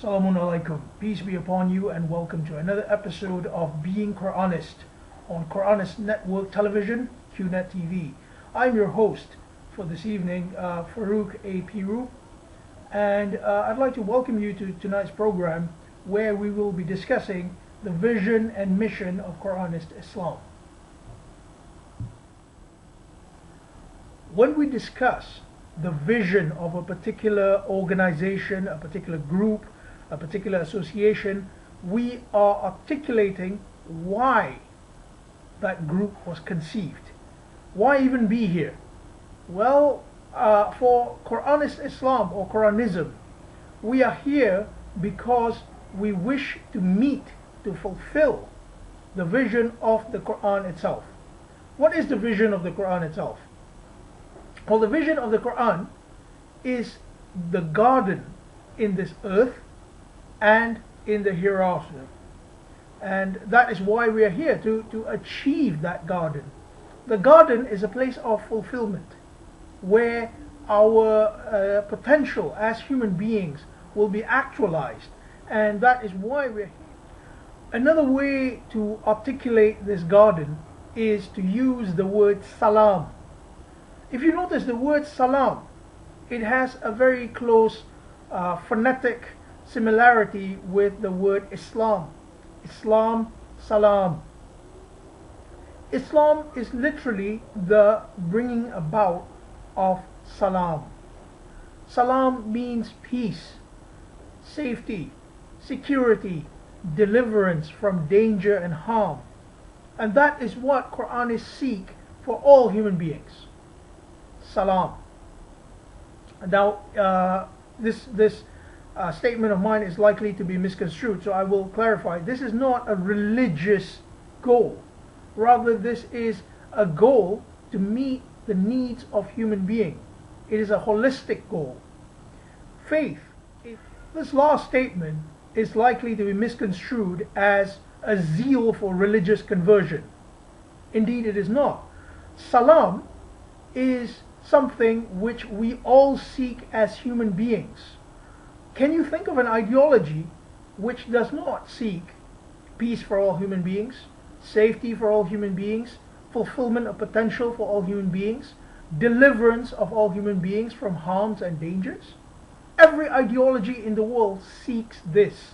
Assalamu alaikum. Peace be upon you and welcome to another episode of Being Quranist on Quranist Network Television, QNet TV. I'm your host for this evening, Farouk A, Peru, and I'd like to welcome you to tonight's program where we will be discussing the vision and mission of Quranist Islam. When we discuss the vision of a particular organization, a particular group, a particular association, we are articulating why that group was conceived. Why even be here? Well, for Quranist Islam or Quranism, we are here because we wish to meet, to fulfill the vision of the Quran itself. What is the vision of the Quran itself? Well, the vision of the Quran is the garden in this earth and in the hereafter. And that is why we are here, to achieve that garden. The garden is a place of fulfillment where our potential as human beings will be actualized. And that is why we're here. Another way to articulate this garden is to use the word salam. If you notice the word salam, it has a very close phonetic similarity with the word Islam. Islam, salam. Islam is literally the bringing about of salam. Salam means peace, safety, security, deliverance from danger and harm. And that is what Quranists seek for all human beings. Salam. Now, this statement of mine is likely to be misconstrued, so I will clarify. This is not a religious goal. Rather, this is a goal to meet the needs of human beings. It is a holistic goal. Faith. This last statement is likely to be misconstrued as a zeal for religious conversion. Indeed, it is not. Salam is something which we all seek as human beings. Can you think of an ideology which does not seek peace for all human beings, safety for all human beings, fulfillment of potential for all human beings, deliverance of all human beings from harms and dangers? Every ideology in the world seeks this.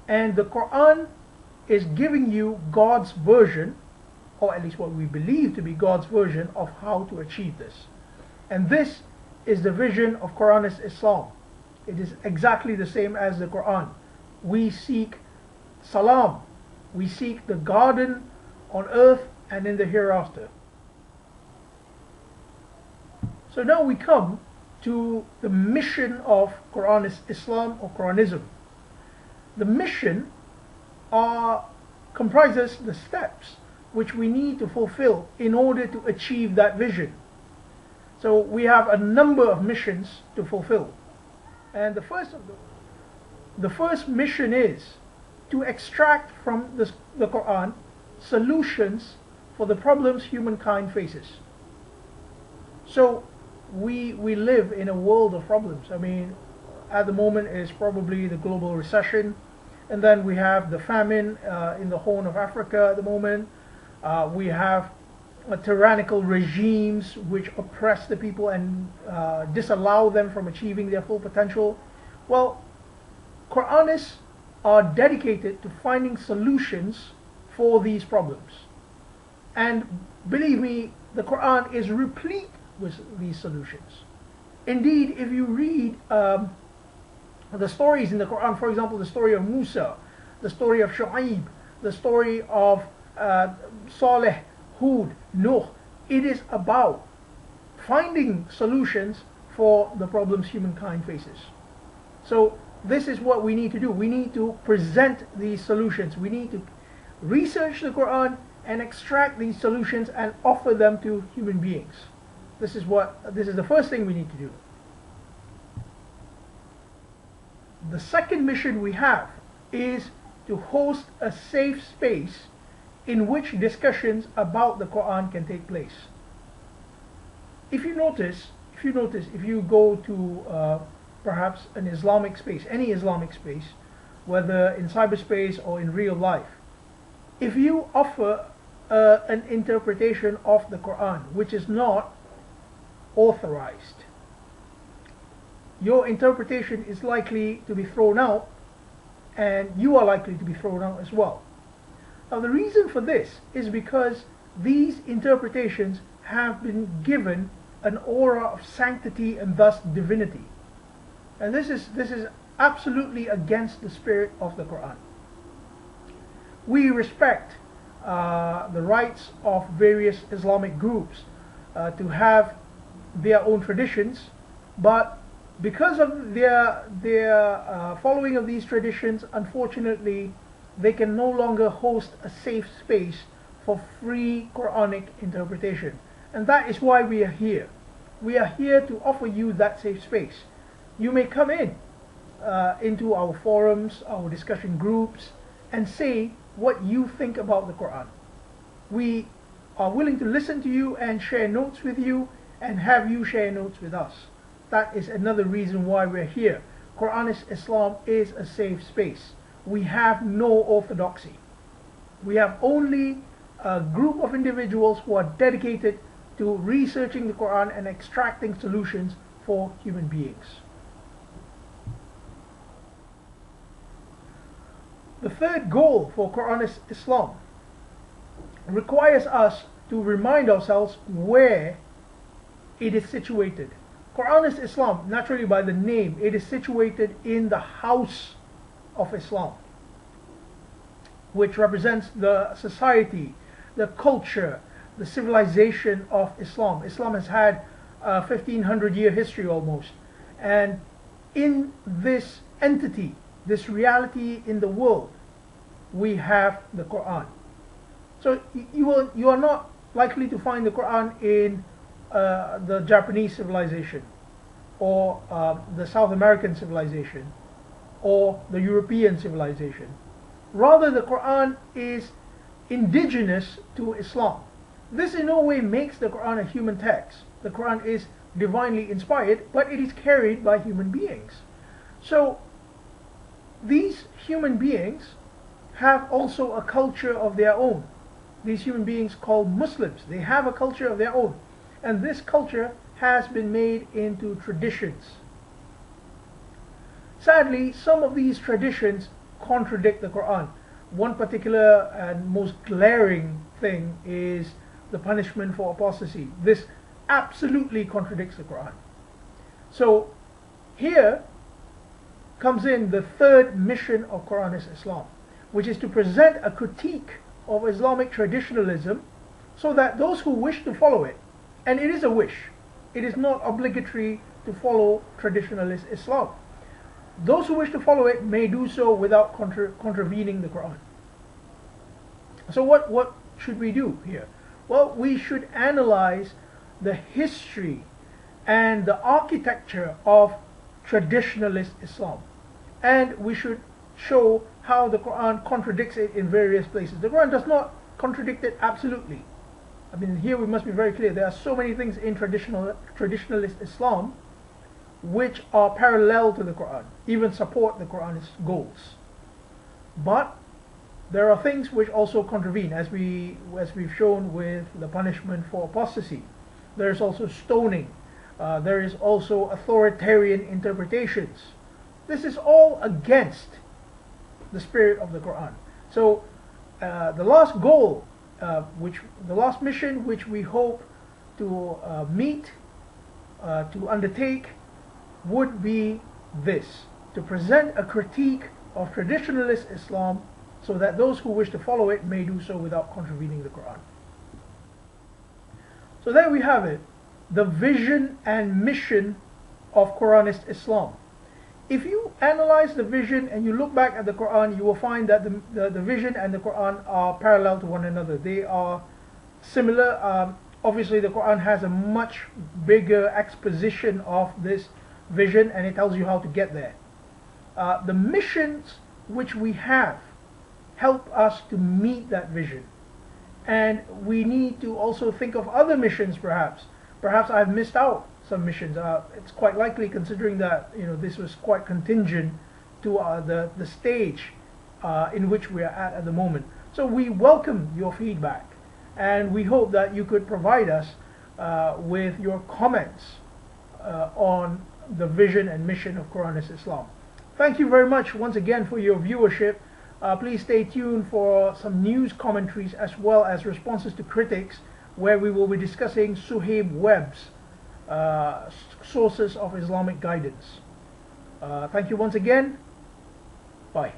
And the Quran is giving you God's version, or at least what we believe to be God's version of how to achieve this. And this is the vision of Quranist Islam. It is exactly the same as the Quran. We seek salam. We seek the garden on earth and in the hereafter. So now we come to the mission of Quranist Islam or Quranism. The mission comprises the steps which we need to fulfill in order to achieve that vision. So we have a number of missions to fulfill. And the first mission is to extract from the Quran solutions for the problems humankind faces. So we live in a world of problems. I mean, at the moment is probably the global recession, and then we have the famine in the Horn of Africa at the moment. We have tyrannical regimes which oppress the people and disallow them from achieving their full potential. Well, Quranists are dedicated to finding solutions for these problems. And believe me, the Quran is replete with these solutions. Indeed, if you read the stories in the Quran, for example, the story of Musa, the story of Shu'aib, the story of Saleh, Hud, Nuh, it is about finding solutions for the problems humankind faces. So this is what we need to do. We need to present these solutions. We need to research the Quran and extract these solutions and offer them to human beings. This is the first thing we need to do. The second mission we have is to host a safe space in which discussions about the Quran can take place. If you go to perhaps an Islamic space, any Islamic space, whether in cyberspace or in real life, if you offer an interpretation of the Quran which is not authorized, your interpretation is likely to be thrown out, and you are likely to be thrown out as well. Now, the reason for this is because these interpretations have been given an aura of sanctity and thus divinity. And this is absolutely against the spirit of the Quran. We respect the rights of various Islamic groups to have their own traditions, but because of their following of these traditions, unfortunately, they can no longer host a safe space for free Quranic interpretation. And that is why we are here. We are here to offer you that safe space. You may come in into our forums, our discussion groups, and say what you think about the Quran. We are willing to listen to you and share notes with you, and have you share notes with us. That is another reason why we're here. Quranist Islam is a safe space. We have no orthodoxy. We have only a group of individuals who are dedicated to researching the Quran and extracting solutions for human beings. The third goal for Quranist Islam requires us to remind ourselves where it is situated. Quranist Islam, naturally by the name, it is situated in the house of Islam, which represents the society, the culture, the civilization of Islam. Islam has had a 1500-year history almost, and in this entity, this reality in the world, we have the Quran. So you are not likely to find the Quran in the Japanese civilization, or the South American civilization, or the European civilization. Rather, the Quran is indigenous to Islam. This in no way makes the Quran a human text. The Quran is divinely inspired, but it is carried by human beings. So these human beings have also a culture of their own. These human beings called Muslims, they have a culture of their own. And this culture has been made into traditions. Sadly, some of these traditions contradict the Quran. One particular and most glaring thing is the punishment for apostasy. This absolutely contradicts the Quran. So here comes in the third mission of Quranist Islam, which is to present a critique of Islamic traditionalism so that those who wish to follow it, and it is a wish, it is not obligatory to follow traditionalist Islam. Those who wish to follow it may do so without contravening the Quran. So what should we do here? Well, we should analyze the history and the architecture of traditionalist Islam, and we should show how the Quran contradicts it in various places. The Quran does not contradict it absolutely. I mean, here we must be very clear. There are so many things in traditionalist Islam which are parallel to the Quran, even support the Quran's goals. But there are things which also contravene, as we've shown with the punishment for apostasy. There is also stoning. There is also authoritarian interpretations. This is all against the spirit of the Quran. So the last goal, the last mission which we hope to meet, to undertake, would be this: to present a critique of traditionalist Islam so that those who wish to follow it may do so without contravening the Quran. So there we have it, the vision and mission of Quranist Islam. If you analyze the vision and you look back at the Quran, you will find that the vision and the Quran are parallel to one another. They are similar. Obviously the Quran has a much bigger exposition of this vision, and it tells you how to get there. The missions which we have help us to meet that vision, and we need to also think of other missions. Perhaps I've missed out submissions. It's quite likely, considering that this was quite contingent to the stage in which we are at the moment. So we welcome your feedback, and we hope that you could provide us with your comments on the vision and mission of Quranist Islam. Thank you very much once again for your viewership. Please stay tuned for some news commentaries as well as responses to critics, where we will be discussing Suhaib Webb's sources of Islamic guidance. Thank you once again. Bye.